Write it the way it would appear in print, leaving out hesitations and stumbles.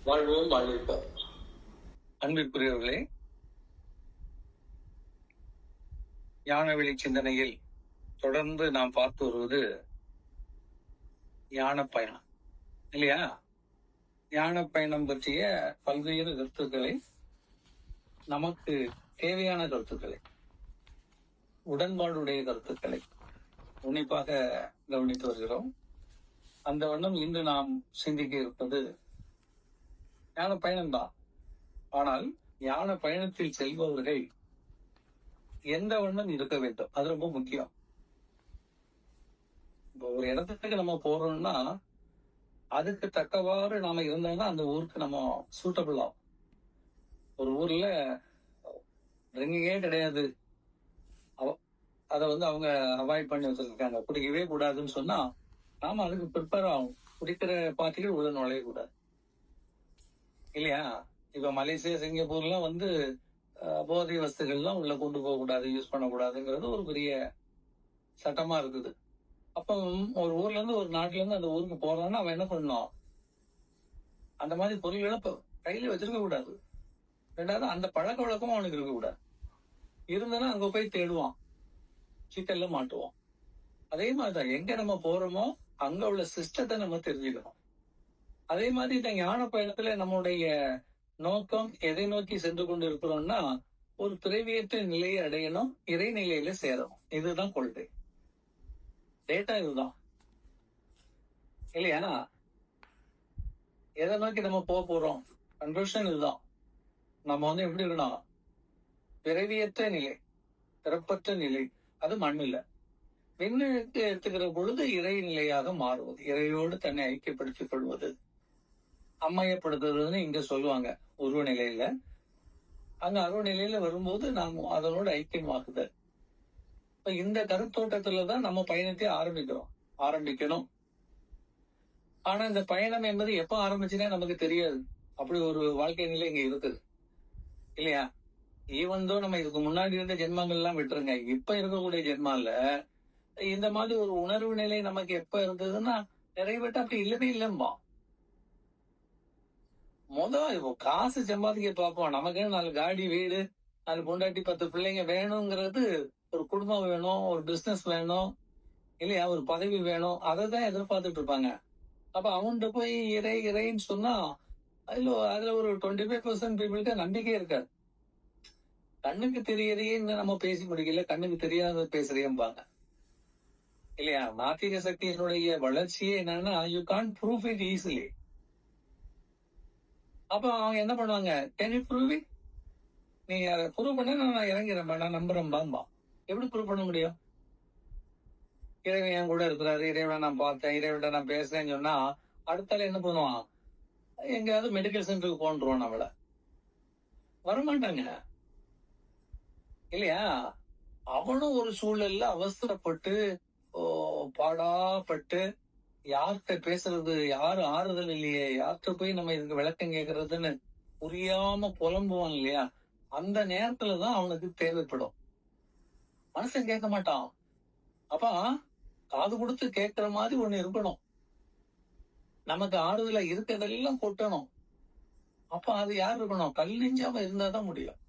வாழ்வோம் வாழ்விப்போம். அன்பிற்குரியவர்களே, ஞானவெளி சிந்தனையில் தொடர்ந்து நாம் பார்த்து வருவது ஞான பயணம் இல்லையா? ஞான பயணம் பற்றிய பல்வேறு கருத்துக்களை, நமக்கு தேவையான கருத்துக்களை, உடன்பாடுடைய கருத்துக்களை உன்னிப்பாக கவனித்து வருகிறோம். அந்த வண்ணம் இன்று நாம் சிந்திக்க இருப்பது ஞான பயணம்தான். ஆனால் ஞான பயணத்தில் செல்பவர்கள் எந்த வண்ணம் இருக்க வேண்டும், அது ரொம்ப முக்கியம். இப்போ ஒரு இடத்துக்கு நம்ம போறோம்னா அதுக்கு தக்கவாறு நாம இருந்தோம்னா அந்த ஊருக்கு நம்ம சூட்டபிள் ஆகும். ஒரு ஊர்ல ட்ரிங்கிங்கே கிடையாது, அதை அவங்க அவாய்ட் பண்ணி வச்சிருக்காங்க, குடிக்கவே கூடாதுன்னு சொன்னா நாம அதுக்கு ப்ரிப்பேர் ஆகும். குடிக்கிற பார்ட்டிகள் உள்ள நுழையக்கூடாது இல்லையா? இப்ப மலேசியா, சிங்கப்பூர்லாம் போதை வஸ்துகள்லாம் உள்ள கொண்டு போக கூடாது, யூஸ் பண்ணக்கூடாதுங்கிறது ஒரு பெரிய சட்டமா இருக்குது. அப்ப ஒரு ஊர்ல இருந்து ஒரு நாட்டுல இருந்து அந்த ஊருக்கு போறான்னா அவன் என்ன பண்ணணும்? அந்த மாதிரி பொருள்களை கையில வச்சிருக்க கூடாது. ரெண்டாவது, அந்த பழக்க வழக்கமும் அவனுக்கு இருக்க கூடாது. இருந்தனா அங்க போய் தேடுவான், சிக்கல்ல மாட்டுவான். அதே மாதிரிதான் எங்க நம்ம போறோமோ அங்க உள்ள சிஸ்டத்தை நம்ம தெரிஞ்சுக்கணும். அதே மாதிரி இந்த ஞான பயணத்துல நம்முடைய நோக்கம் எதை நோக்கி சென்று கொண்டு இருக்கிறோம்னா, ஒரு பிறவியற்ற நிலையை அடையணும், இறைநிலையில சேரணும். இதுதான் கொள்கை. டேட்டா இதுதான் இல்லையா? எதை நோக்கி நம்ம போறோம்? கன்க்ளூஷன் இதுதான். நம்ம எப்படி இருக்கணும்? பிறவியற்ற நிலை, பிறப்பற்ற நிலை, அது மண்ணில். விண்ணுக்கு எடுத்துக்கிற பொழுது இறைநிலையாக மாறுவது, இறையோடு தன்னை ஐக்கியப்படுத்திக் கொள்வது, அம்மையப்படுத்துறதுன்னு இங்க சொல்லுவாங்க உருவ நிலையில. அங்க அருவ நிலையில வரும்போது நாம் அதனோட ஐக்கியமாகுதல். இந்த கருத்தோட்டத்துலதான் நம்ம பயணத்தை ஆரம்பிக்கணும். ஆனா இந்த பயணம் என்பது எப்ப ஆரம்பிச்சுன்னே நமக்கு தெரியாது. அப்படி ஒரு வாழ்க்கை நிலை இங்க இருக்குது இல்லையா? ஈவன் தோ நம்ம இதுக்கு முன்னாடி இருந்த ஜென்மங்கள் எல்லாம் விட்டுருங்க, இப்ப இருக்கக்கூடிய ஜென்மால இந்த மாதிரி ஒரு உணர்வு நிலை நமக்கு எப்ப இருந்ததுன்னா நிறைய பேட்ட அப்படி இல்லவே இல்லம்பா. இப்போ காசு சம்பாதிக்க பார்ப்போம், நமக்கு 4 காடி, வீடு, 4 பொண்டாட்டி, 10 பிள்ளைங்க வேணுங்கிறது, ஒரு குடும்பம் வேணும், ஒரு பிசினஸ் வேணும் இல்லையா, ஒரு பதவி வேணும், அதை தான் எதிர்பார்த்துட்டு இருப்பாங்க. அப்ப அவன்கிட்ட போய் இறைன்னு சொன்னா அதுல ஒரு 25% பீப்புள்கிட்ட நம்பிக்கையே இருக்காது. கண்ணுக்கு தெரியறையேன்னு நம்ம பேசி முடிக்கல, கண்ணுக்கு தெரியாத பேசுறேன்பாங்க இல்லையா? நாத்திக சக்தியினுடைய வளர்ச்சியே என்னன்னா, you can't prove it easily. அப்ப அவங்க என்ன பண்ணுவாங்க? Can you prove it? நீ அதை ப்ரூவ் பண்ண நான் இறங்கிறேன், நான் நம்புறேன் பாம்பா. எப்படி ப்ரூவ் பண்ண முடியும்? இறைவன் என் கூட இருக்கிறாரு, இறைவனை நான் பார்த்தேன், இறைவன் நான் பேசுறேன்னு சொன்னா அடுத்தால என்ன பண்ணுவான்? எங்கேயாவது மெடிக்கல் சென்டருக்கு போன்றுவான். நம்மள வரமாட்டாங்க இல்லையா? அவனும் ஒரு சூழல்ல அவசரப்பட்டு பாடாப்பட்டு, யார்கிட்ட பேசுறது, யாரு ஆறுதல் இல்லையே, யார்கிட்ட போய் நம்ம இதுக்கு விளக்கம் கேட்கறதுன்னு புரியாம புலம்புவான் இல்லையா? அந்த நேரத்துலதான் அவனுக்கு தேவைப்படும். மனுஷன் கேட்க மாட்டான். அப்ப காது கொடுத்து கேட்கிற மாதிரி ஒண்ணு இருக்கணும், நமக்கு ஆறுதலா இருக்கிறதெல்லாம் கொட்டணும். அப்ப அது யார் இருக்கணும்? கல் நெஞ்சாம இருந்தாதான் முடியும்.